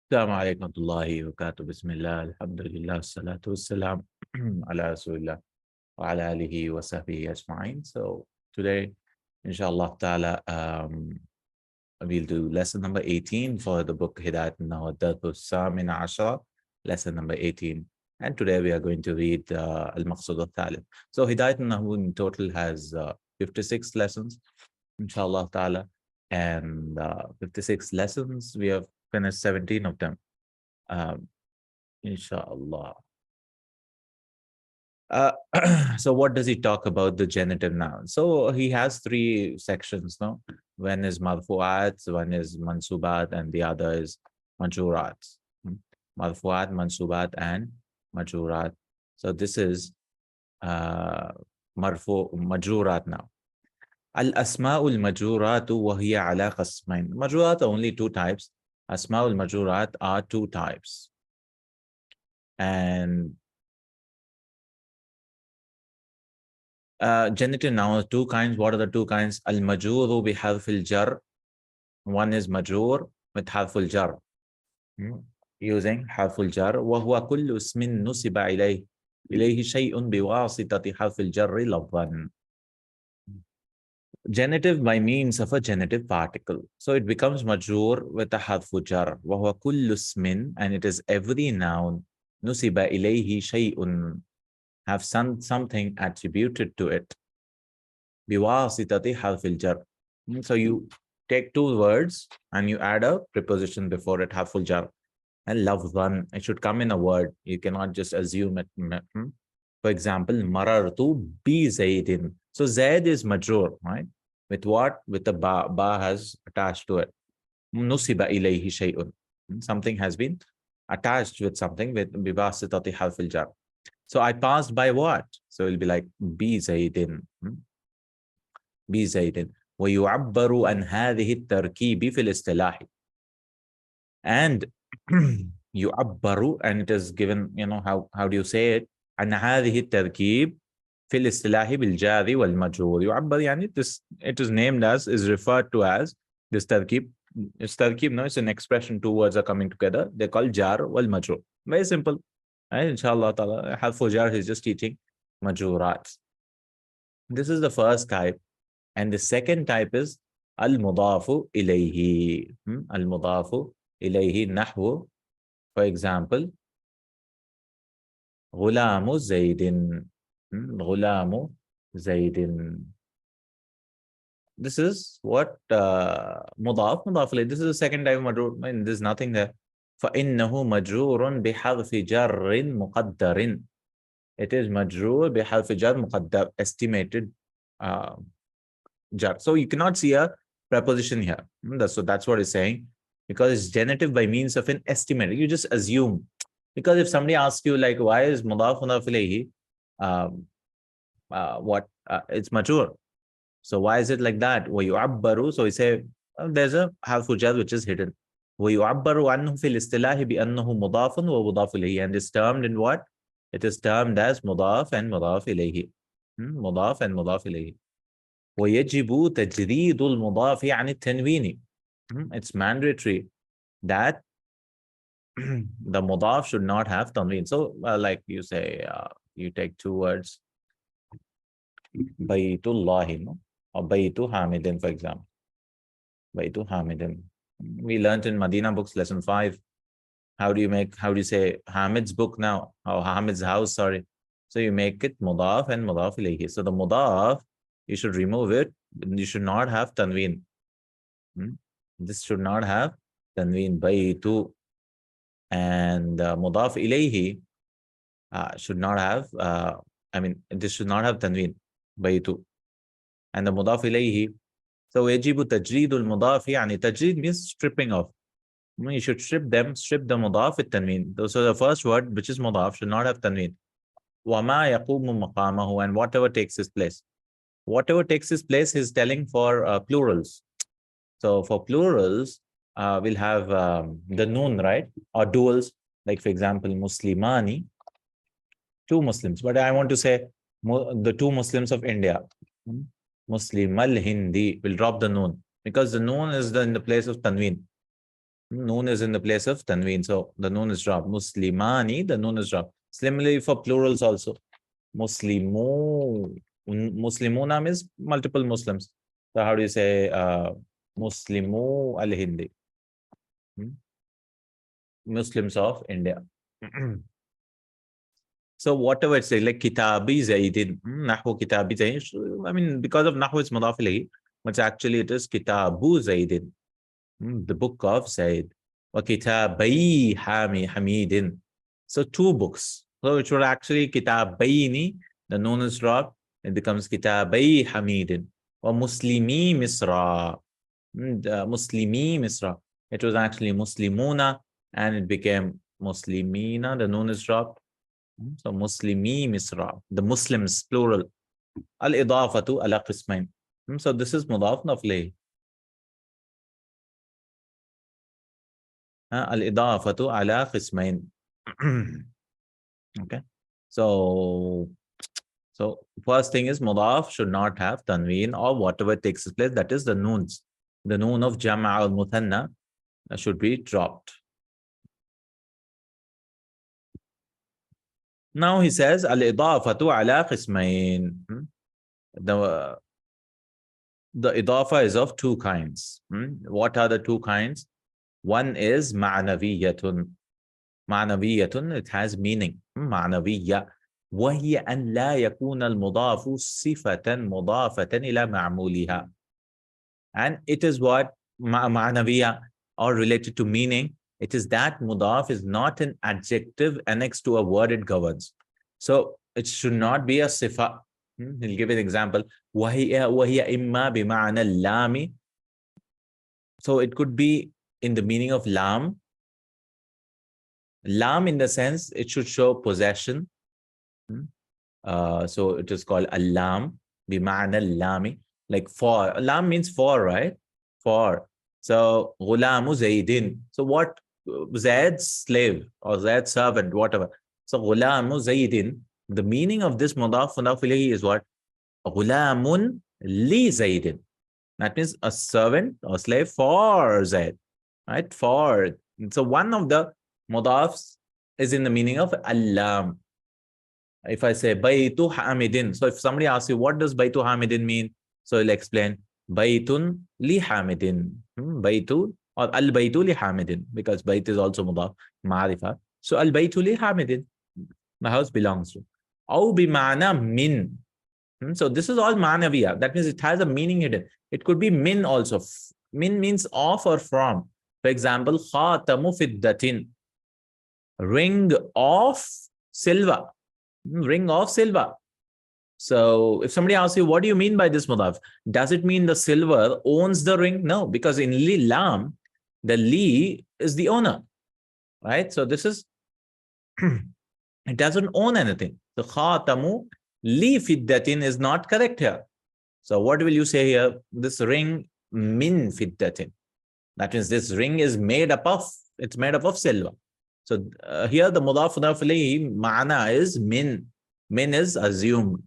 السلام عليكم ورحمة الله وبركاته. بسم الله الحمد لله والصلاة والسلام على رسول الله وعلى آله وصحبه أجمعين. So today, inshallah ta'ala, we'll do lesson number 18 for the book Hidayatun Samina Ashara, lesson number 18. And today we are going to read Al-Maqsud al-Thalith. So Hidayatun in total has 56 lessons, inshallah ta'ala. And 56 lessons, we have finished 17 of them. Inshallah. So what does he talk about the genitive noun? So he has three sections, no? One is marfu'at, one is mansubat, and the other is majrurat. Marfu'at, mansubat, and majrurat. So this is majrurat now. Al-asma'ul majruratu wa hiya ala qasmain. Majrurat are only two types. Asma'ul majrurat are two types. And genitive noun two kinds. What are the two kinds? Al-majruru bi harfil jar. One is majrur with harful jar. Using harful jar. Wa huwa kullu ismin nusiba ilayhi shay'un biwasitati harfil jarri lafzan. Genitive by means of a genitive particle. So it becomes majrur with a harful jar. Wa huwa kullu ismin, and it is every noun nusiba ilayhi shay'un, have something attributed to it. Biwasitati harfil jar. So you take two words and you add a preposition before it, harful jar. And lafzan, it should come in a word. You cannot just assume it. For example, marartu bi zaydin. So zayd is majrur, right? With what? With the ba. Ba has attached to it. Nusiba ilayhi shay'un. Something has been attached with something with biwasitati harfil jar. So I passed by what? So it'll be like bi zaydin. Bi zaydin. ويعبر عن هذه التركيب في الاصطلاح. And يعبر, and it is given, how do you say it? عن هذه التركيب في الاصطلاح بالجار والمجرور. يعبر يعني it is named as, is referred to as this tarkib. It's tarkib, no, it's an expression, two words are coming together. They're called jar wal majrur. Very simple. Right? Inshallah ta'ala, harfu jar is just teaching majrurat. This is the first type. And the second type is al-mudafu ilayhi. Al-mudafu ilayhi nahwu. For example, غلام زيد. غلام زيد. This is what mudaf ilayhi. This is the second type of majrur. I mean, there's nothing there. فإنه مجرور بحرف جر مقدر. It is majrur بحرف جر مقدر, estimated jar. So you cannot see a preposition here. So that's what it's saying. Because it's genitive by means of an estimate. You just assume. Because if somebody asks you, like, why is mudaf ilayhi it's majrur. So why is it like that? وَيُعَبَّرُ. So we say there's a harfu jar which is hidden. وَيُعَبَّرُ عَنْهُ فِي الْإِصْطِلَاحِ بِأَنَّهُ مُضَافٌ وَمُضَافٌ إِلَيْهِ. And it's termed in what? It is termed as mudaf and mudaf ilayhi. Mudaf and mudaf ilayhi. وَيَجِبُ تَجْرِيدُ الْمُضَافِ عَنِ التَّنْوِينِ. It's mandatory that the mudaf should not have tanween. So like you say, you take two words, Baytullahi, no? Or Baytu Hamidin, for example. Baytu Hamidin. We learned in Madina books, lesson 5. How do you say Hamid's book now? Or Hamid's house, sorry. So you make it mudaf and mudaf ilayhi. So the mudaf, you should remove it. You should not have tanween. This should not have tanween. Baytu. And mudaf ilayhi should not have, this should not have tanween. Baytu. And the mudaf ilayhi. So yajibu tajreedul mudafi, yani tajreed means stripping off. You should strip the mudaf with tanween. So the first word, which is mudaf, should not have tanween. Wama yaqumu maqamahu, and whatever takes his place. Whatever takes his place is telling for plurals. So for plurals, we'll have the noon, right? Or duals, like for example, Muslimani, two Muslims. But I want to say the two Muslims of India. Muslim al-Hindi, will drop the noon because the noon is in the place of tanween. Noon is in the place of tanween, so the noon is dropped. Muslimani, the noon is dropped. Similarly for plurals also. Muslimu. Muslimuna means multiple Muslims. So how do you say Muslimu al-Hindi? Muslims of India. So whatever it's like Kitabi Zaidin, Nahw Kitabi Zaidin. I mean, because of Nahw it's mudaf ilayhi, but actually it is Kitabu Zaidin, the book of Zaid. Wa Kitabai Hamidin. So two books. So it should actually Kitabaini, the noon is dropped, it becomes Kitabai Hamidin. Or Muslimi Misra. Muslimi Misra. It was actually Muslimuna and it became Muslimina, the noon is dropped. So Muslimi Misra, the Muslims, plural. Al-Idafatu ala qismain. So this is mudaf nafli. Al-Idafatu ala qismain. Okay. So first thing is mudaf should not have tanween or whatever takes place, that is the noons. The noon of Jama' al-Muthanna should be dropped. Now he says al-idafatu ala qismain. The idafa is of two kinds. What are the two kinds? One is ma'naviyatun. Ma'naviyatun, it has meaning. Ma'naviyya. وهي أن لا يكون المضاف صفة مضافة إلى معمولها. And it is what ma'naviyya, or related to meaning. It is that mudaf is not an adjective annexed to a word it governs. So it should not be a sifa. He'll give an example. وهي إما بمعنى اللام. So it could be in the meaning of lam. Lam in the sense it should show possession. So it is called al-lam بمعنى اللام. Like for. Lam means for, right? For. So غلام زيدin. So what? Zaid's slave or Zaid's servant, whatever. So غلام زيدin. The meaning of this mudaf ilayhi is what? غلام li زيدin. That means a servant or slave for Zaid, right? For. So one of the mudafs is in the meaning of al-lam. If I say baytu hamidin, so if somebody asks you what does baytu hamidin mean, so he'll explain baytun li hamidin. Baytu or al baytu li hamidin, because bayt is also mudaf ma'rifa. So al baytu li hamidin, the house belongs to. Aw bi ma'na min. So this is all ma'naviya. That means it has a meaning hidden. It could be min also. Min means of or from. For example, khatamu fiddatin, ring of silver. Ring of silver. So if somebody asks you, what do you mean by this mudaf? Does it mean the silver owns the ring? No, because in li lam, the li is the owner, right? So this is, it doesn't own anything. The khatamu li fiddatin is not correct here. So what will you say here? This ring min fiddatin. That means this ring is made up of, it's made up of silver. So here the mudaf ilayhi ma'na is min. Min is assumed.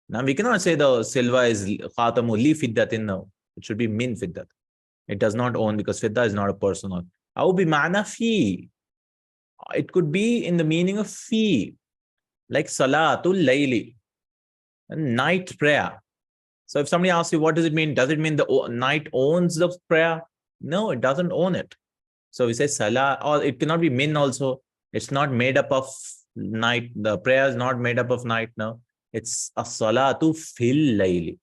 Now we cannot say the silver is khatamu li fiddatin. No, it should be min fiddat. It does not own, because fidda is not a person. Aw bi ma'na fi. It could be in the meaning of fi, like salatul layli, night prayer. So if somebody asks you what does it mean, does it mean the night owns the prayer? No, it doesn't own it. So we say salah, or it cannot be min also. It's not made up of night. The prayer is not made up of night. No, it's as-salatu fil layli.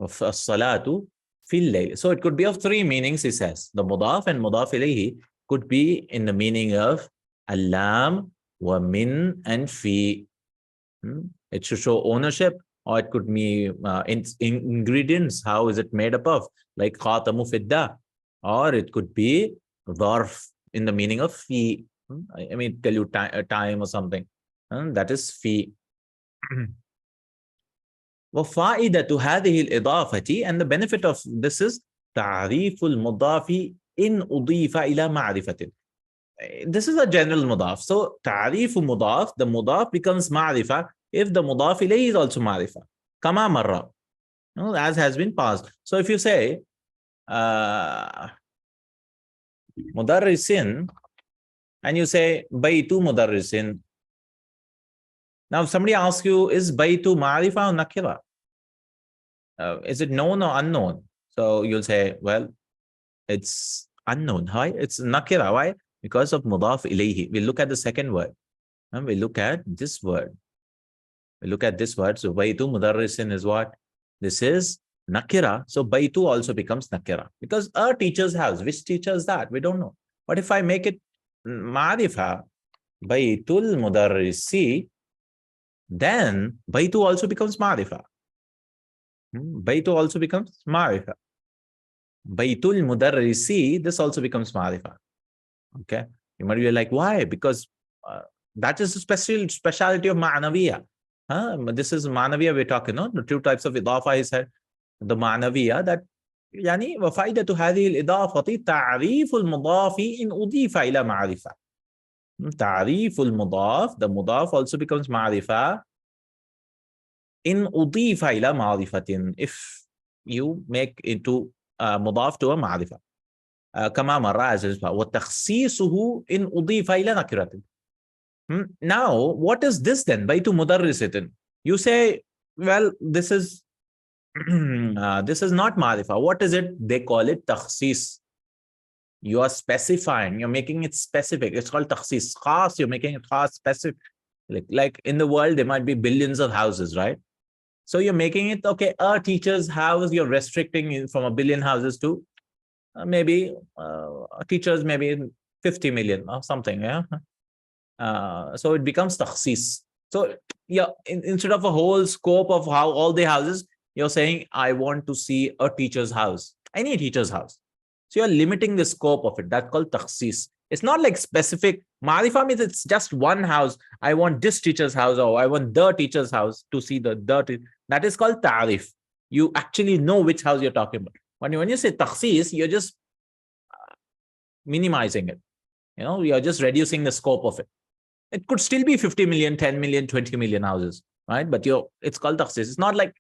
As-salatu fil layli. So it could be of three meanings, he says. The mudaf and mudaf ilayhi could be in the meaning of al-lam, wa min, and fi. It should show ownership, or it could be ingredients. How is it made up of? Like khatamu fidda. Or it could be dharf in the meaning of fi. I mean, tell you time or something. That is fi. وَفَائِدَةُ هَذِهِ الْإِضَافَةِ, and the benefit of this is تَعْرِيفُ الْمُضَافِ إِنْ أُضِيفَ إِلَى مَعْرِفَةٍ. This is a general mudaf. So ta'rifu mudaf, the mudaf becomes ma'rifa if the mudaf ilayhi is also ma'rifa. Kama marra, as has been passed. So if you say mudarrisin, and you say baytu mudarrisin. Now, if somebody asks you, is baytu ma'rifa or nakira? Is it known or unknown? So you'll say, well, it's unknown. Why? It's nakira. Why? Because of mudaf ilayhi. We look at the second word. And we look at this word. We look at this word. So baytu mudarrisin is what? This is nakira. So baytu also becomes nakira. Because a teacher's house. Which teacher is that? We don't know. But if I make it ma'rifa, baytul mudarrisi, then baytu also becomes ma'rifa. Baytu also becomes ma'rifa. Baytul mudarrisi, this also becomes ma'rifa. Okay. You might be like, why? Because that is a speciality of ma'nawiya. This is ma'nawiya we're talking, no? The two types of idafa is the ma'nawiya that يعني وفائدة هذه الإضافة تعريف المضاف إن أضيف إلى معرفة. تعريف المضاف, the mudaf also becomes معرفة in أضيف إلى معرفة, if you make into مضاف to a معرفة. كما مر as وتخصيصه إن أضيف إلى نكرة. Now, what is this then? Baytu mudarrisitin. You say, well, this is this is not marifa. What is it? They call it takhsis. You are specifying, you're making it specific. It's called takhsis. Khas, you're making it khas, specific. Like in the world, there might be billions of houses, right? So you're making it, okay, a teacher's house, you're restricting from a billion houses to maybe teachers, maybe 50 million or something, yeah? So it becomes takhsis. So yeah, instead of a whole scope of how all the houses, you're saying, I want to see a teacher's house, any teacher's house. So you're limiting the scope of it. That's called takhsis. It's not like specific. Marifa means it's just one house. I want this teacher's house, or I want the teacher's house to see the. That is called ta'rif. You actually know which house you're talking about. When you say takhsis, you're just minimizing it. You know, you're just reducing the scope of it. It could still be 50 million, 10 million, 20 million houses, right? But it's called takhsis. It's not like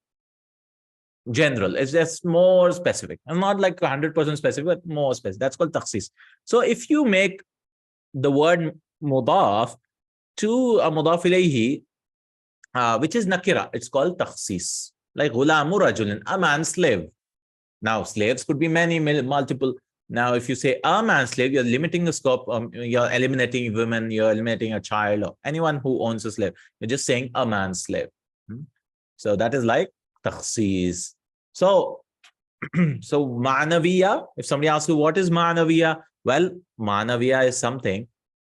general. It's just more specific. And not like 100% specific, but more specific. That's called takhsis. So if you make the word mudaf to a mudaf ilayhi, which is nakira, it's called takhsis. Like ghulamu rajulin, a man slave. Now, slaves could be many, multiple. Now, if you say a man slave, you're limiting the scope. You're eliminating women, you're eliminating a child, or anyone who owns a slave. You're just saying a man slave. So that is like takhsis. So, so ma'nawiya, if somebody asks you, what is ma'nawiya? Well, ma'nawiya is something,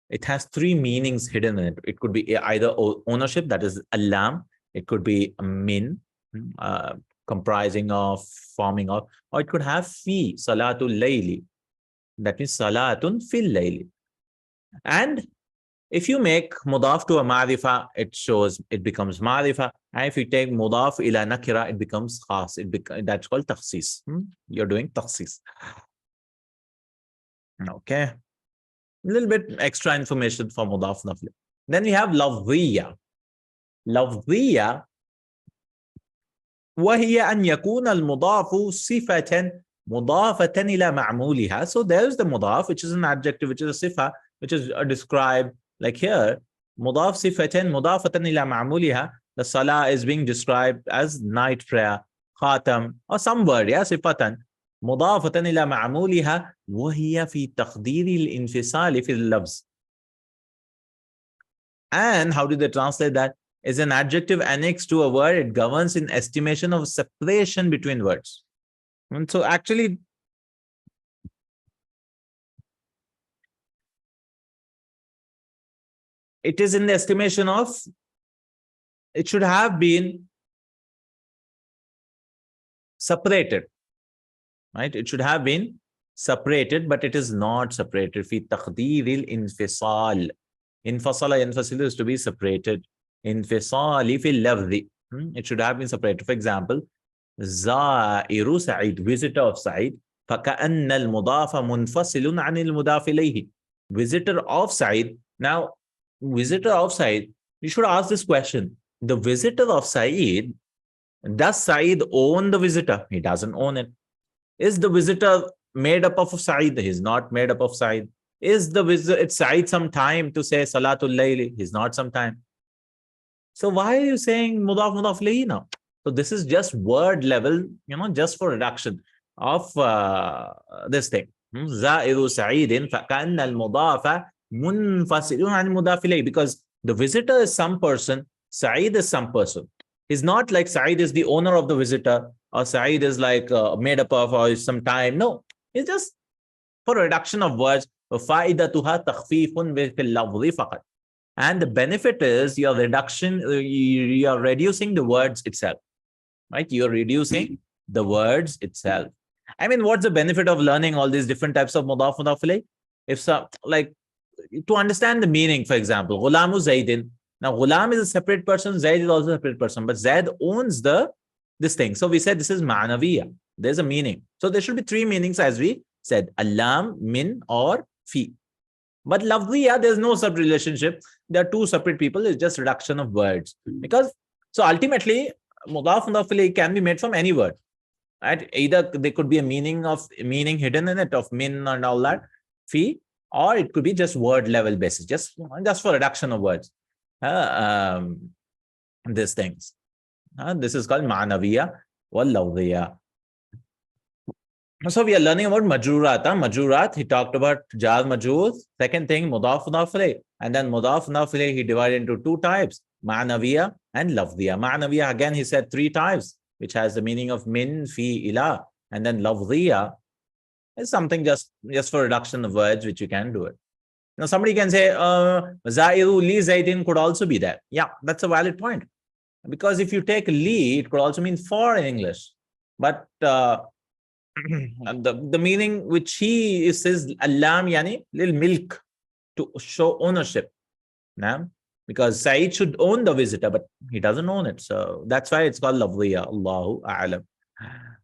it has three meanings hidden in it. It could be either ownership, that is alam. It could be min, comprising of, forming of, or it could have fi, salatul layli. That means salatun fil layli. And if you make mudaf to a ma'rifa, it becomes ma'rifa. And if you take mudaf ila nakira, it becomes khas. That's called takhsis. You're doing takhsis. Okay. A little bit extra information for mudaf nafli. Then we have lafziya. Lafziya وهي أن يكون المضاف صفة مضافة إلى معمولها. So there's the mudaf, which is an adjective, which is a sifa, which is described like here. مضاف صفة مضافة إلى معمولها. The salah is being described as night prayer, khatam, or some word, yeah, صفة مضافة إلى معمولها وهي في تقدير الانفصال في اللفظ. And how do they translate that? Is an adjective annexed to a word. It governs in estimation of separation between words. And so actually, it is in the estimation of, it should have been separated, right? It should have been separated, but it is not separated. في تقدير الانفصال. انفصل ينفصل is to be separated. انفصال في اللفظ. It should have been separated. For example, زائر سعيد, visitor of Said. فكأن المضاف منفصل عن المضاف إليه. Visitor of Said. Now, visitor of Said, you should ask this question. The visitor of Said, does Said own the visitor? He doesn't own it. Is the visitor made up of Sa'id? He's not made up of Sa'id. Is the visit it's Sa'id some time to say Salatul Layli? He's not some time. So why are you saying mudaf mudaf ilayhi now? So this is just word level, just for reduction of this thing. زائر سعيد فكأن المضاف منفصل عن المضاف إليه, because the visitor is some person, Sa'id is some person. He's not like Sa'id is the owner of the visitor, or Sa'id is like made up of or some time. No, it's just for reduction of words. فَفَائِدَتُهَا تَخْفِيفٌ فِي اللَّفْظِ فَقَطْ. And the benefit is your reduction, you're reducing the words itself, right? You're reducing the words itself. I mean, what's the benefit of learning all these different types of mudaf mudaf ilayh? If so, like, to understand the meaning, for example, Ghulamu Zaidin. Now, Ghulam is a separate person, Zaid is also a separate person, but Zaid owns this thing. So we said this is ma'naviyya. There's a meaning. So there should be three meanings, as we said, alam, min, or fi. But lafziya, there's no sub relationship. There are two separate people. It's just reduction of words. Because so ultimately, mudaf mudaf ilayh can be made from any word. Right? Either there could be a meaning hidden in it of min and all that, fi, or it could be just word level basis, just for reduction of words. These things. This is called ma'naviyya wal lafziya. So we are learning about Majroorat. Majroorat, he talked about jar majroor. Second thing, mudaf mudaf ilayh. And then mudaf mudaf ilayh, he divided into two types, ma'naviyya and lafziya. Ma'naviyya, again, he said three types, which has the meaning of min, fi, ila. And then lafziya is something just for reduction of words, which you can do it. Now, somebody can say, Zairu li Zaidin could also be there. Yeah, that's a valid point. Because if you take li, it could also mean for in English. But the meaning which he says, Allam yani lil milk, to show ownership. Nah? Because Said should own the visitor, but he doesn't own it. So that's why it's called lafziya. Allahu a'lam.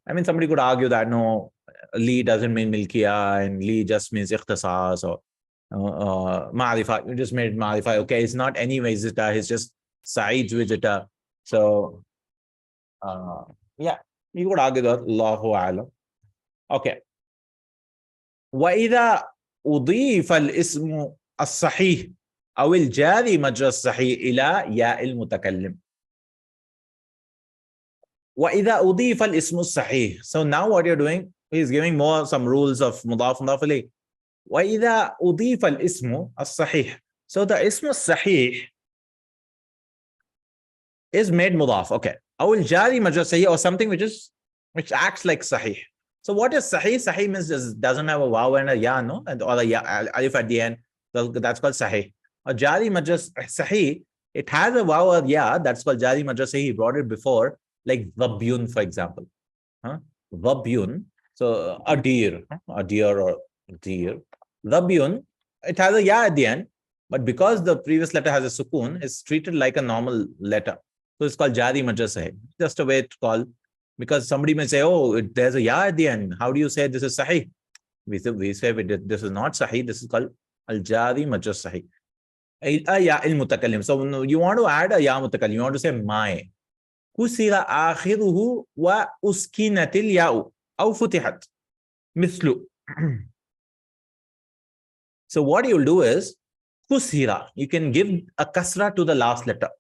I mean, somebody could argue that no, li doesn't mean milkiya, and li just means ikhtisas, or ma'rifa. You just made ma'rifa. Okay, it's not any visitor, he's just Said's visitor. So, yeah, you could argue that. Allahu a'lam. Okay. وَإِذَا أُضِيفَ الْإِسْمُ الصَّحِيحِ أو الجاري مجرى الصحيح إلى ياء المتكلم. وَإِذَا أُضِيفَ الْإِسْمُ الصَّحِيحِ. So now what you're doing, he's giving some rules of mudaf mudaf ilayh. وَإِذَا أُضِيفَ الْإِسْمُ الصَّحِيحِ. So the ism sahih is made mudaf. Okay. أو الجاري مجرى الصحيح, or something which acts like sahih. So what is sahih? Sahih means doesn't have a waw and a ya, no? Or a ya, alif at the end. So that's called sahih. A jari majras sahih, it has a waw or ya, that's called jari majras sahih. He brought it before, like dhabyun, for example. Dhabyun. So a deer or deer. Dhabyun, it has a ya at the end, but because the previous letter has a sukoon, it's treated like a normal letter. So it's called jari majras sahih. Just a way to call. Because somebody may say, oh, there's a ya at the end. How do you say this is sahih? We say this is not sahih. This is called al-jari majras sahih. Ya il-mutakallim. So you want to add a ya mutakallim. You want to say my. Kusira akhiruhu wa uskinatil ya'u. Aw futihat. Mithlu. So what you'll do is, kusira. You can give a kasra to the last letter.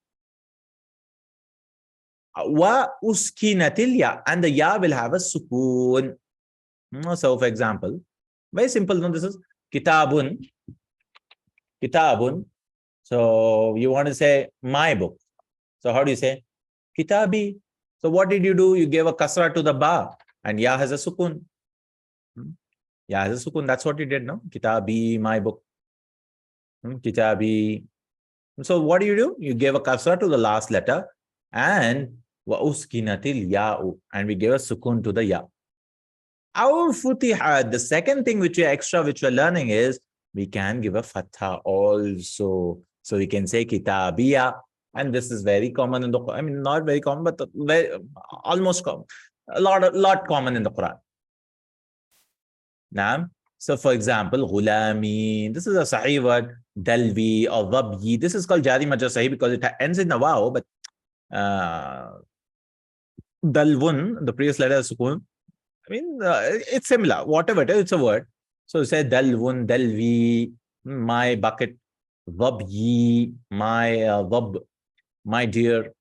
Wa uskinatil ya, and the ya will have a sukoon. So for example, very simple. No, this is kitabun. So you want to say my book. So how do you say kitabi? So what did you do? You gave a kasra to the ba, and ya has a sukoon. Ya has a sukoon. That's what you did, no? Kitabi, my book. Kitabi. So what do? You gave a kasra to the last letter, and wa uskinatil ya'u, and we gave a sukoon to the ya. Our futihad, the second thing which we're learning is we can give a fatha also. So we can say kitabiya, and this is very common in the Quran. I mean, not very common, but almost common. A lot common in the Quran. Naam. So for example, ghulami, this is a sahih word. Dalvi or dhabyi, this is called jari majra sahih because it ends in a waw, but dalvun, the previous letter is sukoon. I mean, it's similar. Whatever it is, it's a word. So say dalwun, dalvi, my bucket, vabyi, my my dear,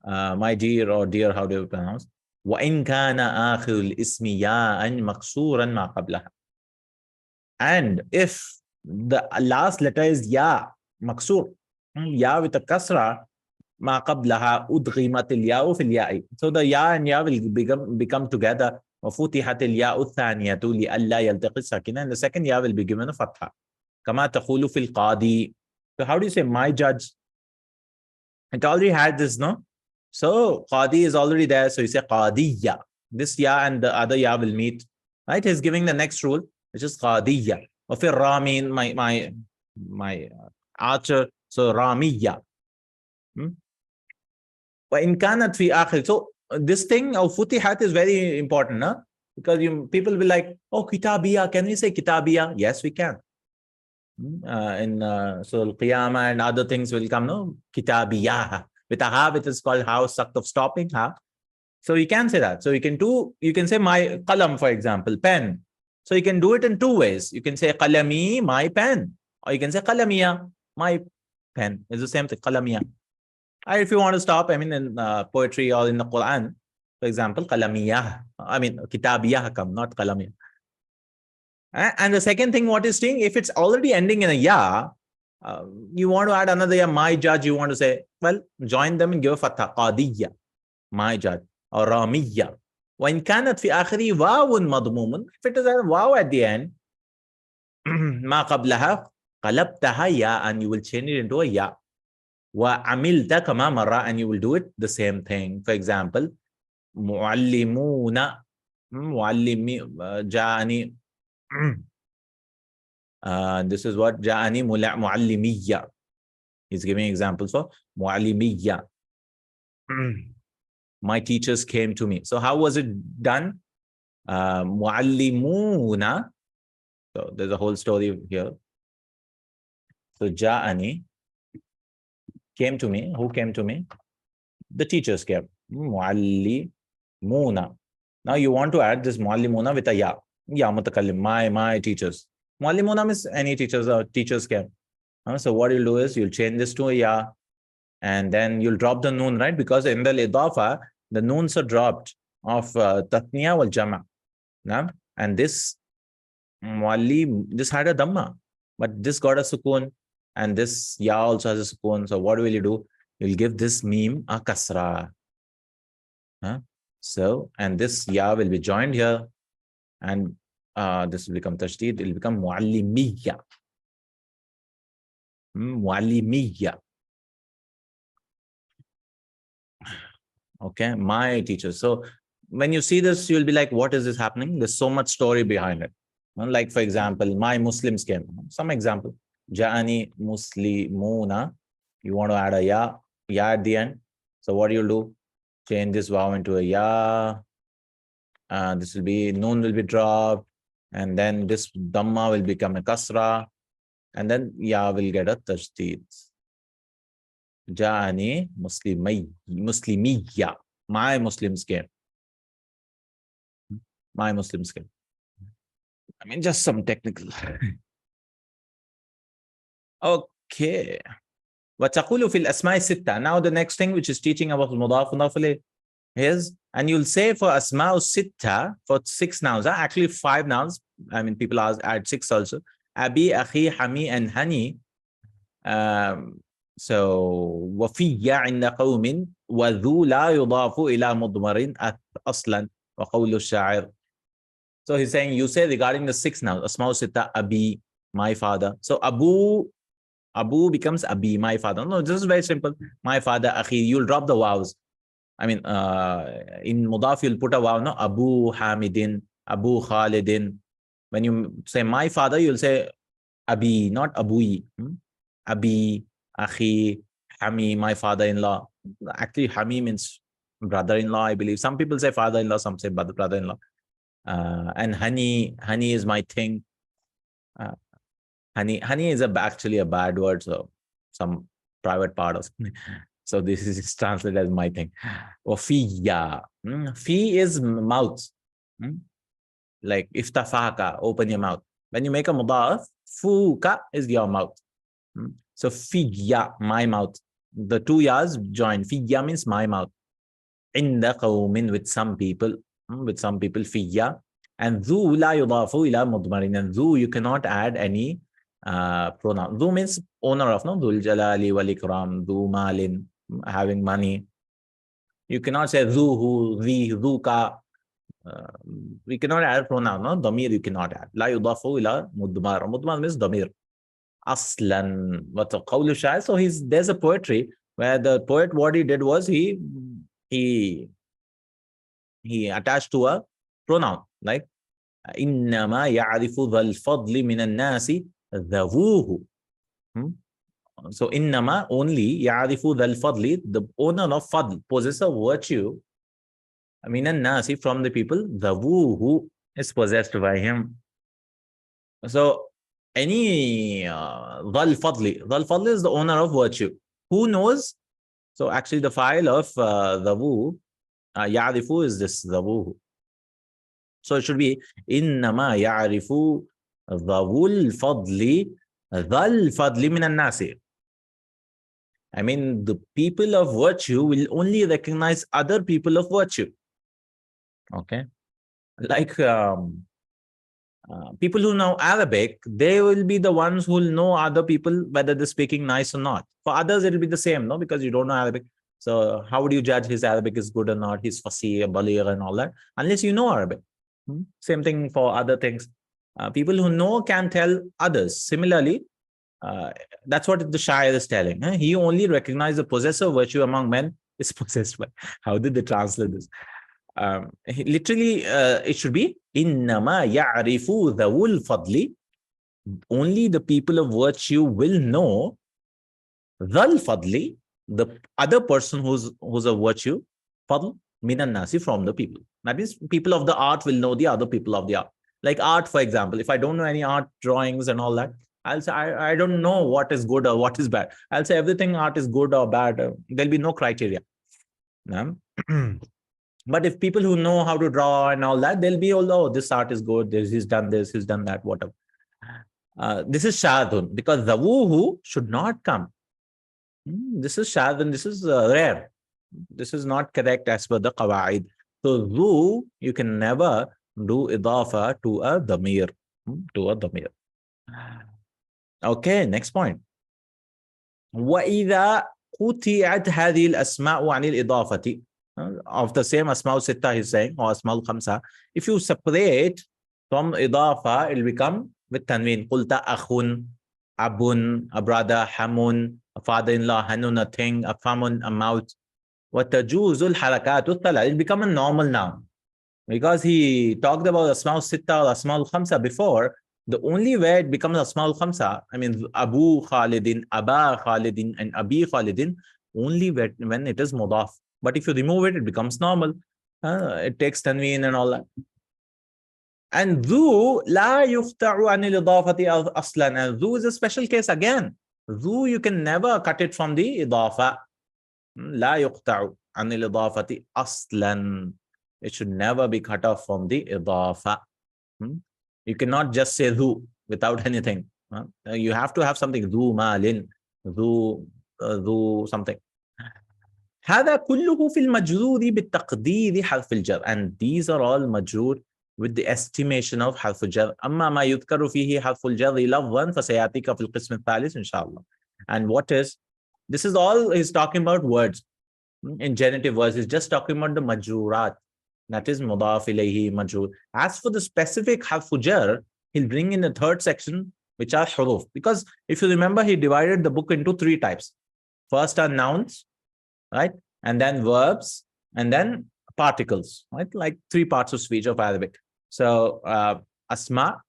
my dear or dear, how do you pronounce? وَإِنْ كَانَ آخِرُ الْإِسْمِ يَاءً مَكْسُورًا مَا قَبْلَهَا. And if the last letter is ya, maksur, ya with a kasra, ma qablaha udghimat al-ya'u fil ya'i. So the ya and ya will become together. وَفُتِحَتِ الْيَاءُ الثَّانِيَةُ لِأَلَّا يَلْتَقِ السَّاكِنَ. And the second ya will be given a fatha. كَمَا تَقُولُ فِي الْقَاضِي. So how do you say my judge? It already had this, no? So qadi is already there. So you say qadiyya. This ya and the other ya will meet. Right? He's giving the next rule, which is qadiyya. Or fi ramin, my archer. So ramiyya. In kanat fi akhir. So this thing of futihat is very important, no? Because people will like, oh, kitabiya. Can we say kitabiya? Yes, we can. So Al-Qiyamah and other things will come, no? Kitabiyah. With a ha, it is called ha, sakt of stopping, ha. So you can say that. So you can say my qalam, for example, pen. So you can do it in two ways. You can say qalami, my pen. Or you can say qalamiya, my pen. It's the same thing, qalamiya. Or if you want to stop, I mean, in poetry or in the Quran, for example, qalamiyah. I mean, kitabiyah come, not qalamiyah. And the second thing, what is saying, if it's already ending in a ya, you want to add another ya, my judge, you want to say, well, join them and give a fatha, qadiyya, my judge, or ramiyya. وَإِنْ كَانَتْ فِي آخِرِ وَاوٌ مَضْمُومٌ. If it is a wow at the end, مَا قَبْلَهَا قَلَبْتَهَا يَا, and you will change it into a ya. وَعَمِلْتَ كَمَا مَرَّ, and you will do it the same thing. For example, مُعَلِّمُونَ, جَاءَنِي. This is what ja'ani muallimiyya. He's giving examples for muallimiyya. My teachers came to me. So how was it done? Muallimuna. So there's a whole story here. So ja'ani came to me. Who came to me? The teachers came. Muallimuna. Now you want to add this muallimuna with a ya. Ya mutakallim, my teachers. Muallimuna means any teachers or teachers came. So what you'll do is you'll change this to a ya, and then you'll drop the noon, right? Because in the idafa, the noons are dropped of tatniya wal jama. And this muallim, this had a dhamma, but this got a sukoon, and this ya also has a sukoon. So what will you do? You'll give this meme a kasra. So, and this ya will be joined here, and this will become tashdid. It will become muallimiyya. Muallimiyya. Okay, my teacher. So when you see this, you'll be like, what is this happening? There's so much story behind it. Like, for example, my Muslims came. Some example. Ja'ani muslimuna. You want to add a ya at the end. So what do you do? Change this waw into a ya. This will be, noon will be dropped. And then this dhamma will become a kasra. And then ya will get a tashdid. Ja'ani muslimiyya. My Muslims came. My Muslims came. I mean, just some technical. Okay. وَتَقُولُ فِي الْأَسْمَاءِ السِّتَّةِ. Now the next thing which is teaching about mudaf mudaf is, and you'll say for asma'u sitta, for 6 nouns, actually 5 nouns. I mean, people add 6 also. Abi, akhi, hami, and hani. So وَفِيَّ عِنْدَ قَوْمٍ وَذُو لَا يُضَافُ إِلَى مُضْمَرٍ أَصْلًا وَقَوْلُ الشَّاعِرِ. So he's saying, you say regarding the 6 nouns, asma'u sitta, abi, my father. So Abu becomes abi, my father. No, this is very simple. My father, akhi, you'll drop the wows. I mean, in mudaf, you'll put a waw, no? Abu Hamidin, Abu Khalidin. When you say my father, you'll say abi, not abui. Abi, akhi, hami, my father-in-law. Actually, hami means brother-in-law, I believe. Some people say father-in-law, some say brother-in-law. And honey is my thing. Honey is actually a bad word, so some private part of something. So this is translated as my thing. Or fiya. Fi is mouth. Hmm? Like iftafaka, open your mouth. When you make a mudaf, fuka is your mouth. Hmm? So fiyya, my mouth. The two yas join. Fiyya means my mouth. Inda qawmin, with some people. With some people, fiyya. And dhu la yudafu ila mudmarin. And dhu, you cannot add any pronoun. Dhu means owner of, no? Dhul jalali wal ikram, dhu malin, having money. You cannot say dhuhu, the, dhuka. Uh, we cannot add pronoun, no? Damir you cannot add. La yudafu ila mudmar. Mudmar means damir. Aslan. What's a qawlu sha'r? So there's a poetry where the poet, what he did was he attached to a pronoun, like إنما يعرف ذا الفضل من الناس ذووه. So إنما, only, يعرف ذا الفضل, the owner of fadl, possessor of virtue, من الناس, from the people, ذووه, is possessed by him. So any ذا الفضل is the owner of virtue. Who knows? So actually the file of ذووه, يعرف is this ذووه. So it should be إنما يعرف ذو الفضل ذا الفضل من الناس. I mean, the people of virtue will only recognize other people of virtue. Okay, like people who know Arabic, they will be the ones who will know other people whether they're speaking nice or not. For others, it will be the same, no, because you don't know Arabic. So how would you judge his Arabic is good or not? His fasih, baligh, and all that, unless you know Arabic. Same thing for other things. People who know can tell others. Similarly, that's what the Shair is telling. He only recognized the possessor of virtue among men is possessed by. How did they translate this? Literally, it should be إِنَّمَا يَعْرِفُ ذَوُ الْفَضْلِ. Only the people of virtue will know ذَا الْفَضْلِ, the other person who's a virtue, fadl, minan nasi, from the people. That means people of the art will know the other people of the art. Like art, for example, if I don't know any art drawings and all that, I'll say I don't know what is good or what is bad. I'll say everything art is good or bad. There'll be no criteria. But if people who know how to draw and all that, they'll be all, oh, this art is good, he's done this, he's done that, whatever. This is shadun, because the woohoo should not come. This is shadun, this is rare. This is not correct as per the qawaid. So zu, you can never do idafa to a damir. Okay, next point. وَإِذَا قُطِعَتْ هَذِهِ الْأَسْمَاءُ عَنِ الْإِضَافَةِ. Of the same asma sitta he's saying, or asma al-khamsa, if you separate from idafa, it will become with tanween. Qulta akhun, abun, a brother, hamun, a father-in-law, hanun, a thing, a famun, a mouth. وَتَجُوزُ الْحَرَكَاتُ الثَّلَاث. It become a normal noun. Because he talked about asma sitta or asma al-khamsa before, the only way it becomes asma al-khamsa, I mean, Abu Khalidin, Aba Khalidin, and Abi Khalidin, only when it is mudaf. But if you remove it, it becomes normal. It takes tanween and all that. And dhu la yufta'u anil idafati aslan. And dhu is a special case again. Dhu, you can never cut it from the idafa. La yufta'u anil idafati aslan. It should never be cut off from the idafa. You cannot just say dhu without anything. You have to have something. Dhu malin, dhu something. هذا كله في المجرور بالتقدير حرف الجر. And these are all majrur with the estimation of حرف الجر. أما ما يذكر فيه حرف الجر لفظا فسيأتيك في القسم الثالث إن شاء الله. And what is, this is all he's talking about words. In genitive words, he's just talking about the majroorat. That is mudaf ilayhi majroor. As for the specific حرف jar, he'll bring in the third section, which are huruf. Because if you remember, he divided the book into three types. First are nouns, right? And then verbs, and then particles, right? Like three parts of speech of Arabic. So asma,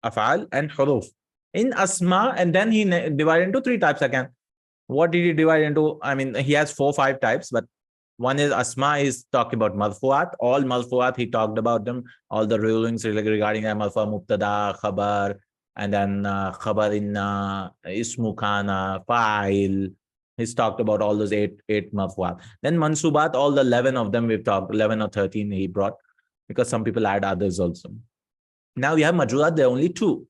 af'al, and huruf. In asma, and then he divided into three types again. What did he divide into? I mean, he has 4 or 5 types, but one is asma, is talking about marfuat. All marfuat, he talked about them, all the rulings regarding marfu, mubtada, khabar, and then khabar inna, ismu kana, fa'il. He's talked about all those eight marfuat. Then mansubat, all the 11 of them we've talked, 11 or 13 he brought. because some people add others also. Now we have Majroorat, there are only two.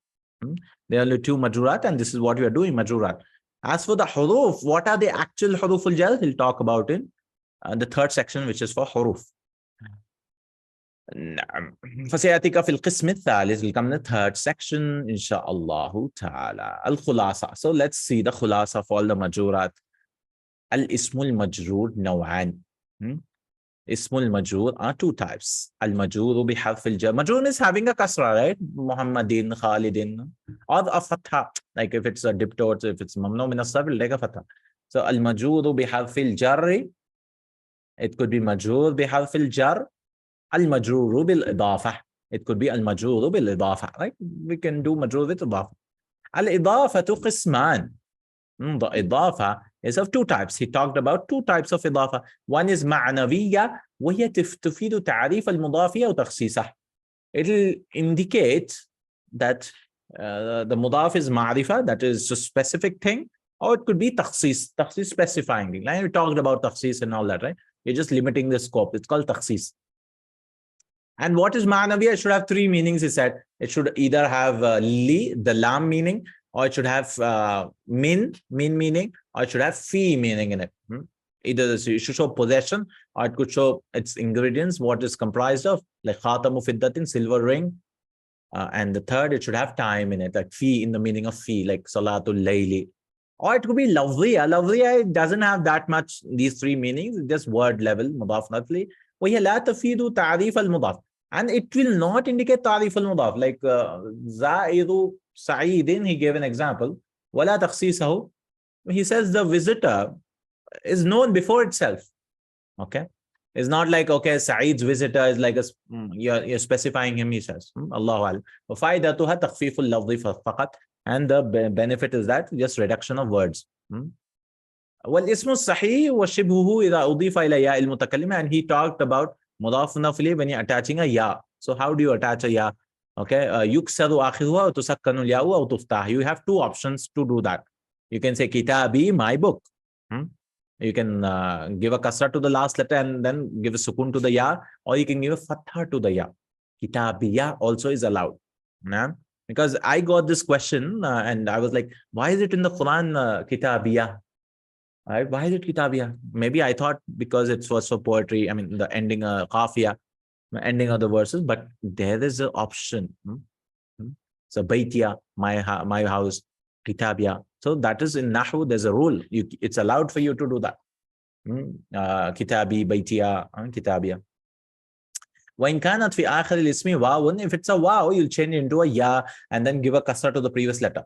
There are only two Majroorat, and this is what we are doing, Majroorat. As for the huruf, what are the actual huruf al-jar? He'll talk about in the third section, which is for huruf. نعم. فسيأتيك في القسم الثالث. We'll come in the third section, inshallah ta'ala. Al-khulasa. So let's see the khulasa for all the Majroorat. Al-ismul majroor naw'an. Ismul majroor are two types. Al-majroor biharf al-jar. Majroor is having a kasra, right? Muhammadin, Khalidin. Or a fatha. Like if it's a dipped or if it's mamnu min as-sarf, it'll take a fatha. So al-majroor biharf al-jar. It could be majroor biharf al-jar. Al-majroor bil-idafah. It could be al-majroor bil-idafah. Right? We can do majroor with idafah. Al-idafatu qisman. The idafa is of two types. He talked about two types of idafa. One is ma'naviyya, وهي تفيد تعريف المضاف أو تخصيصه. It will indicate that the mudaf is ma'rifa, that is a specific thing, or it could be takhsis specifying thing. Like we talked about takhsis and all that, right? You're just limiting the scope. It's called takhsis. And what is ma'naviyya? It should have three meanings, he said. It should either have li, the lam meaning, or it should have min meaning, or it should have fi meaning in it. Either this, it should show possession, or it could show its ingredients, what is comprised of, like khatamu fiddatin, silver ring. And the third, it should have time in it, like fi in the meaning of fi, like salatul layli. Or it could be lafziya. Lafziya doesn't have that much, these three meanings, just word level, mudaf nafli. وهي لا تفيد تعريف المضاف. And it will not indicate تعريف المضاف. Like زائد Sa'idin, he gave an example. Wala takhsisahu. He says the visitor is known before itself. Okay. It's not like, okay, Sa'id's visitor is like you're specifying him, he says. Allahu alam. وَفَائِدَتُهَا تَخْفِيفُ اللَّفْظِ فَقَط. And the benefit is that just reduction of words. وَالْإِسْمُ الصَّحِيحُ وَشِبْهُهُ إِذَا أُضِيفَ إِلَى يَاءِ الْمُتَكَلِّمِ. And he talked about mudaf nafli when you're attaching a ya. So how do you attach a ya? Okay, yuksaru akhiruha wa tusakkanu al-ya'u aw tuftah. You have two options to do that. You can say kitabi, my book. You can give a kasra to the last letter and then give a sukun to the ya, or you can give a fatha to the ya. Kitabiya also is allowed. Because I got this question and I was like, why is it in the Quran kitabiya? Right? Why is it kitabiya? Maybe I thought because it was for poetry. I mean, the ending qafiya. Ending of the verses, but there is an option. So baitiya, my house, kitabiya. So that is in Nahw, there's a rule. It's allowed for you to do that. Kitabi, baitiya, kitabiya. وَإِنْ كَانَتْ فِي آخِرِ الْإِسْمِ وَاوٌ. If it's a wow, you'll change it into a ya and then give a kasra to the previous letter.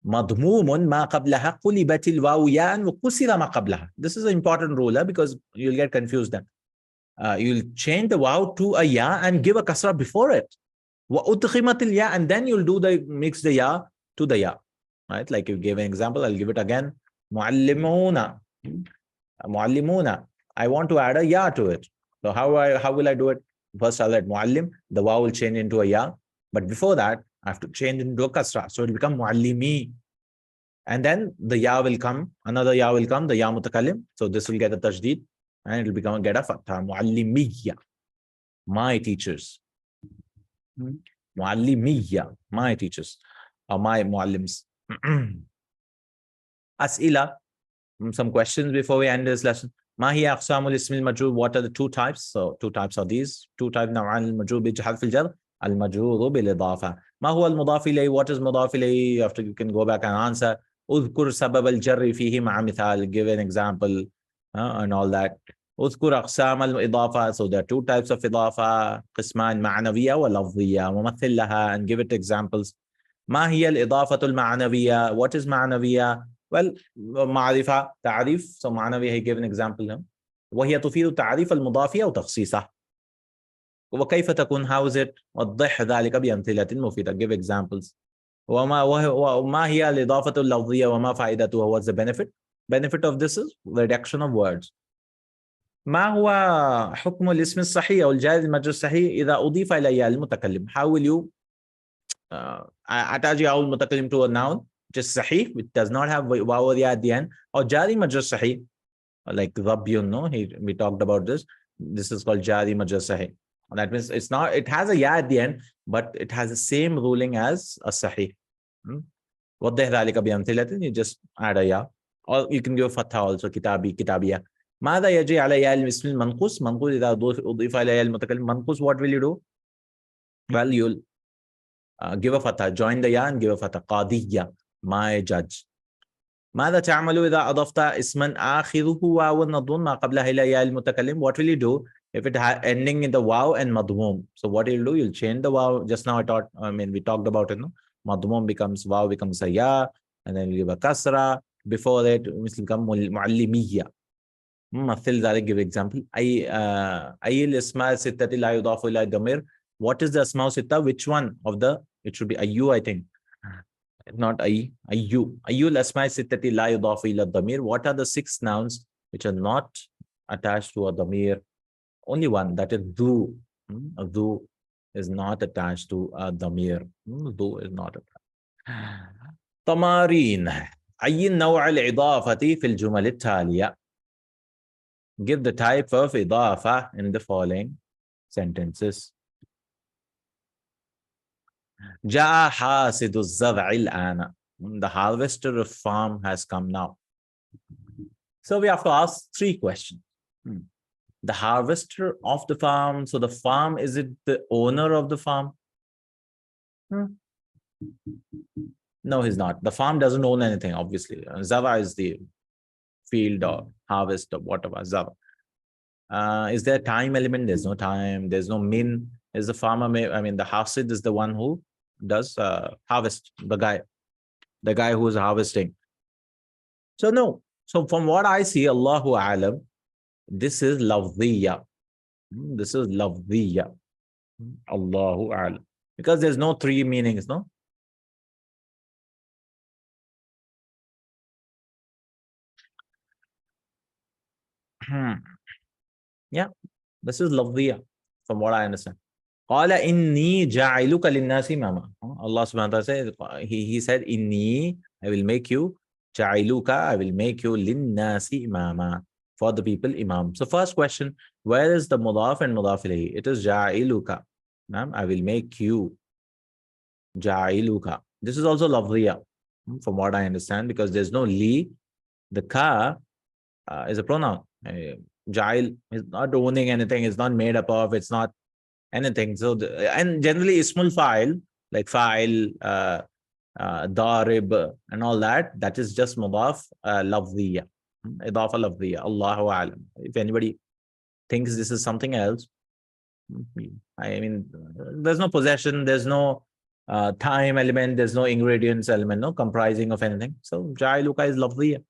مَضْمُومٌ مَا قَبْلَهَا قُلِبَتِ الْوَاوُ يَاءً وَقُسِرَ مَا قَبْلَهَا. This is an important rule because you'll get confused then. You'll change the waw to a ya and give a kasra before it. وَأُدْخِمَتِ الْيَا. And then you'll do mix the ya to the ya. Right? Like you gave an example, I'll give it again. مُعَلِّمُونَ. مُعَلِّمُونَ. I want to add a ya to it. So how will I do it? First I'll add muallim, the waw will change into a ya. But before that, I have to change into a kasra. So it will become muallimi. And then the ya will come, another ya will come, the ya mutakallim. So this will get a tajdeed. And it will get a fatha. Muallimiyya. My teachers. Muallimiyya. My teachers. Or my muallims. As'ila. Some questions before we end this lesson. Ma hiya aqsamul ismil majrur. What are the two types? So two types are these. Two types. Naw'an al-majrur bi-harf al-jar. Al-majrur bil-idafa. Ma huwa al-mudaf ilayhi. What is mudaf ilayhi? After you can go back and answer. Udhkur sabab al-jarri fihi ma'a mithal. Give an example. And all that. اذكر أقسام الإضافة. So there are two types of إضافة. قسمان معنوية ولفظية. ومثل لها and give it examples. ما هي الإضافة المعنوية? What is معنوية? Well, معرفة تعريف. So معنوية, he gave an example. وهي تفيد تعريف المضاف أو تخصيصه. وكيف تكون? How is it? وضح ذلك بأمثلة مفيدة. Give examples. وما هي الإضافة اللفظية وما فائدتها? What's the benefit? Benefit of this is reduction of words. ما هو حكم الاسم الصحيح أو الجائز المجرور الصحيح إذا أضيف إلى ياء المتكلم? How will you attach ياء المتكلم to a noun which is sahih, which does not have waw or ya at the end, or jari majrur sahih, like rabbiyun, no? We talked about this. This is called jari majrur sahih. That means it's not, it has a ya at the end, but it has the same ruling as a sahih. وضح ذلك بأمثلة. You just add a ya. Or you can give fatha also, kitabi, kitabiya. ماذا يجري على يا الاسم المنقوص؟ منقوص إذا أضيف إلى يا المتكلم منقوص, what will you do? Well, you'll give a fatha, join the ya and give a fatha. قاضية, my judge. ماذا تعمل إذا أضفت اسما آخره واو مضموم ما قبلها إلى يا المتكلم? What will you do if it ending in the wow and madmum? So what you'll do, you'll change the wow. Just now we talked about it, no? Madmum becomes wow, becomes a ya, and then you give a kasra. Before that, it will become muallimiyya. مثل ذلك, give example. أي الأسماء الستة لا يضاف إلى الضمير. What is the asma sitta? Which one of the? It should be ayu, I think. Not ayu. Ayu al-asma sittati la yudafu ila damir. What are the 6 nouns which are not attached to a damir? Only one, that is dhu. Dhu is not attached to a damir. Dhu is not attached. Tamarin. عين نوع الإضافة في الجمل التالية. Give the type of idafa in the following sentences. جاء حاصد الزرع الآن. The harvester of farm has come now. So we have to ask 3 questions. The harvester of the farm. So the farm, is it the owner of the farm? No, he's not. The farm doesn't own anything, obviously. Zara is the field or harvest or whatever. Zara. Is there a time element? There's no time. There's no min. Is the farmer, the hasid is the one who does harvest, the guy who is harvesting. So no. So from what I see, Allahu A'lam, this is lafdiyya. This is lafdiyya. Allahu A'lam. Because there's no 3 meanings, no? Yeah, this is lafdiyya from what I understand. قال إني جاعلك للناس إماما. Allah subhanahu wa ta'ala said, he said, Inni, I will make you, جاعلك, I will make you للناس إماما, for the people imam. So first question, where is the mudaf and mudaf ilayhi? It is جاعلك. I will make you. جاعلك. This is also lafdiyya from what I understand, because there's no li. The ka is a pronoun. Jail is not owning anything, it's not made up of, it's not anything. So, and generally ismul fa'il, like fa'il, darib, and all that, that is just mudaf lafdiyya. Idafa lafdiyya. Allahu a'lam. If anybody thinks this is something else, there's no possession, there's no time element, there's no ingredients element, no comprising of anything. So, ja'iluka is lafdiyya.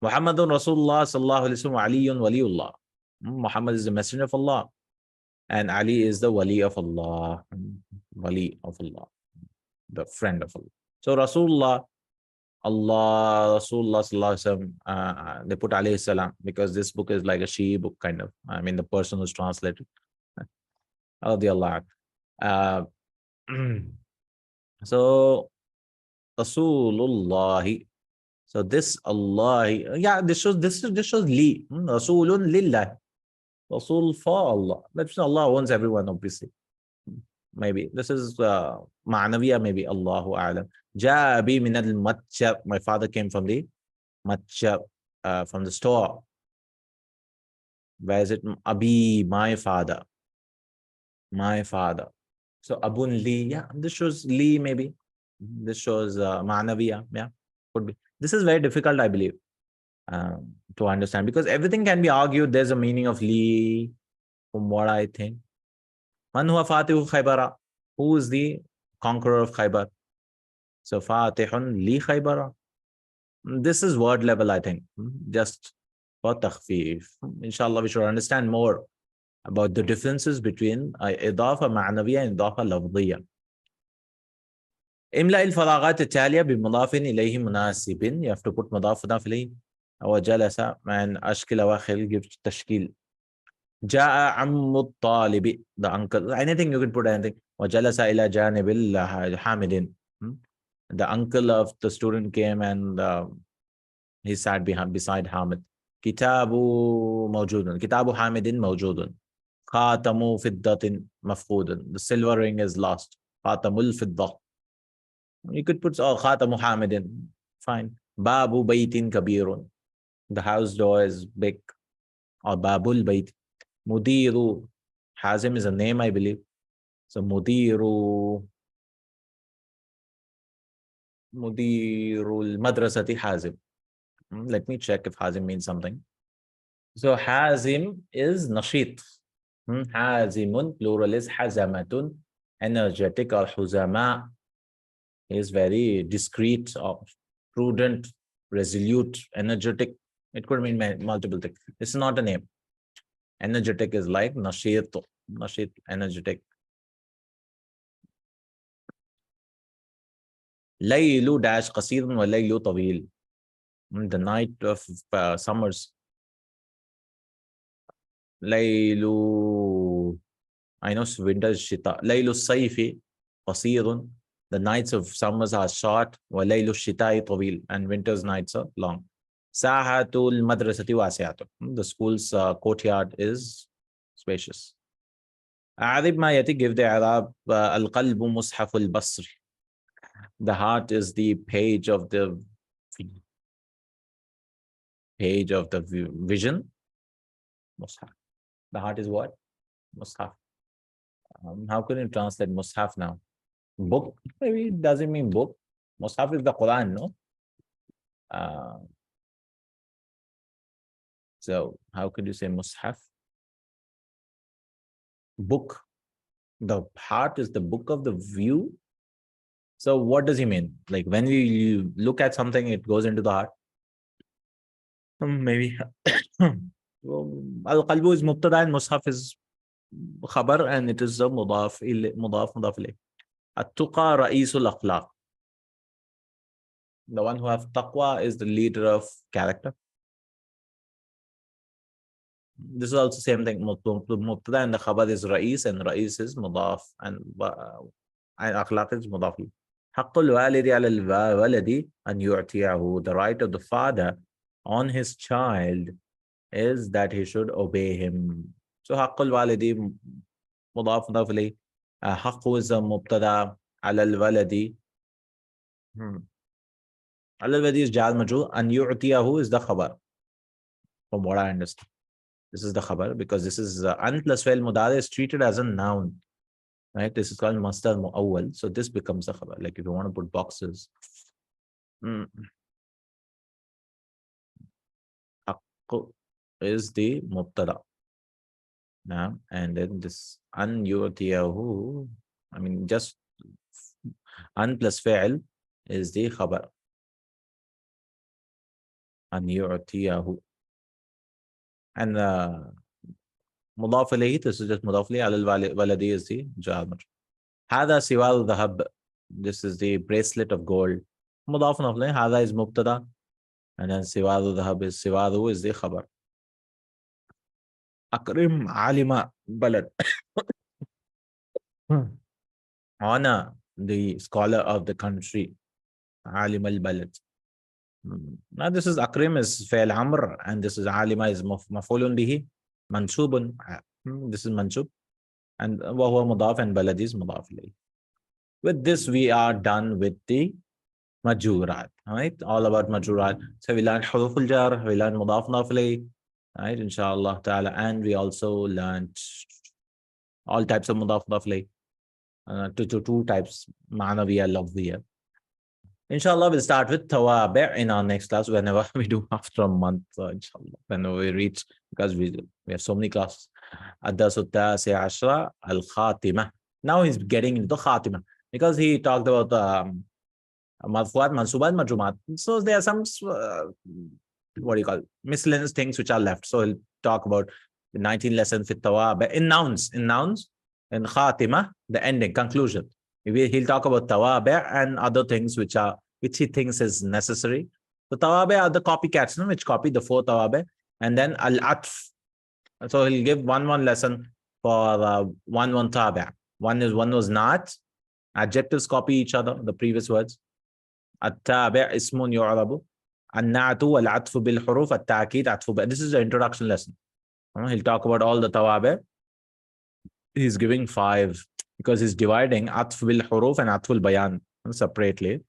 Muhammadun Rasulullah sallallahu alayhi wa sallam, Aliyun waliullah. Muhammad is the messenger of Allah, and Ali is the wali of Allah. Wali of Allah, the friend of Allah. So Rasulullah, Rasulullah sallallahu alayhi wa sallam, they put alayhi salam because this book is like a Shi'i book kind of. The person who's translated. So Rasulullah. So this Allah, yeah, this shows li. Rasulun lillah. Rasul for Allah. That's Allah owns everyone, obviously. Maybe this is ma'nawiya, maybe Allahu a'lam. Ja abi min al-matjab. My father came from the matjab, from the store. Where is it? Abi, my father. My father. So abun li, yeah, this shows li, maybe. This shows ma'nawiya, yeah, could be. This is very difficult, I believe, to understand, because everything can be argued. There's a meaning of li, from what I think. Man huwa fatihu Khaybara? Who is the conqueror of Khaybar? So fatihun li Khaybara. This is word level, I think, just for takhfif. Inshallah, we should understand more about the differences between idafa ma'nawiyya and idafa lafdiyya. إملاء الفراغات التالية بمضاف إليه مناسب. You have to put مضاف مضاف إليه. وجلس من أشكال أواخر give تشكيل. جاء عم الطالب, the uncle, anything you can put anything. وجلس إلى جانب حامد. The uncle of the student came and he sat beside Hamid. كتاب موجود. كتاب حامد موجود. خاتم فضة مفقود. The silver ring is lost. خاتم الفضة. You could put خاتم حامد. Fine. باب بيت كبير. The house door is big. Or باب البيت. مدير. Hazim is a name, I believe. So مدير المدرسة حازم. Let me check if Hazim means something. So Hazim is Nashit. Hazimun, plural is Hazamatun, energetic, or Huzama is very discreet or prudent, resolute, energetic. It could mean multiple things. It's not a name. Energetic is like Nashit, energetic. Laylu dash qasirun wa laylu tawil. The night of summers. Laylu, I know winter is shita. Laylu sayfi qasirun. The nights of summers are short. Wa laylu shitai tawil. And winter's nights are long. Sahatul madrasati wasi'atu. The school's courtyard is spacious. أعرب ما يأتي, give the إعراب. القلب مصحف البصر. The heart is the page of the vision. Mushaf. The heart is what? Mushaf. How can you translate Mushaf now? Book? Maybe it doesn't mean book. Mushaf is the Quran, no? So how could you say Mushaf? Book. The heart is the book of the view. So what does he mean? Like when you look at something, it goes into the heart. Maybe. Al-qalbu is mubtada and mushaf is khabar, and it is a mudaf ilayh. At-tuqa ra'isul akhlaq. The one who have taqwa is the leader of character. This is also same thing. Mubtada and the khabar is ra'is, and ra'is is mudaf, and akhlaq is mudaf. Haqqul walidi ala al-waladi an yu'tiyahu. The right of the father on his child is that he should obey him. So haqqul walidi mudaf ilayh. Haqqu is a mubtada, ala al-waladi. Ala al-waladi is jar majrur, and yu'tiyahu is the khabar. From what I understand, this is the khabar, because this is an plus fi'l mudari is treated as a noun, right? This is called masdar mu'awwal, so this becomes the khabar. Like if you want to put boxes, haqqu is the mubtada. Now, and then this an yu'tiyahu, I mean, just an plus fi'l is the khabar. An yu'tiyahu. And mudaf ilayhi, this is just mudaf ilayhi. Al-waladi is the jar majrur. Hada siwal dhahab. This is the bracelet of gold. Mudaf ilayhi. Hada is mubtada, and then siwal dhahab is siwadu is the khabar. Akrim alima balad. Honor the scholar of the country. Alim al-balad. Now this is akrim is fi'l amr, and this is alima is maf'ulun bihi, mansubun. This is mansub, and wa huwa mudaf, and balad is mudaf ilayh. With this, we are done with the majroorat. Right, all about majroorat. So we learned huruful jar, we learned mudaf mudaf ilayh, right, inshallah ta'ala, and we also learned all types of mudaf mudaf ilayh, two types, ma'nawiyya, lafziyya. Inshallah, we'll start with tawabi' in our next class, whenever we do after a month, inshallah, whenever we reach, because we have so many classes. Ad-darsu at-tasi' ashra al-khatimah. Now he's getting into the khatimah, because he talked about marfu'at, mansubat, majrumat. So there are some miscellaneous things which are left. So he'll talk about the 19th lesson fit tawabi' in nouns, in khatimah, the ending, conclusion. He'll talk about tawabi' and other things which he thinks is necessary. So tawabi' are the copycats, which copy the four tawabi', and then al-atf. So he'll give one lesson for one tabi'. One was not. Adjectives copy each other, the previous words. At-tabi' ismun yu'rabu. An-na'tu wal-atfu bil-huruf. At-ta'kid atfu. This is the introduction lesson. He'll talk about all the tawabi'. he's giving 5 because he's dividing atf bil huruf and atf al bayan separately.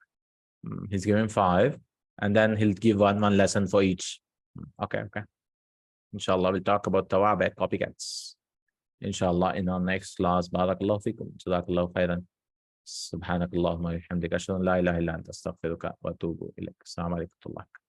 He's giving 5 and then he'll give one lesson for each. Okay. Inshallah, we'll talk about tawabi, copycats. Inshallah, in our next class. Barakallahu fikum. Jazakallahu khairan. Subhanakallahumma wa bihamdika. Ashhadu an la ilaha illa anta astaghfiruka wa atubu ilaik. Assalamu alaikum.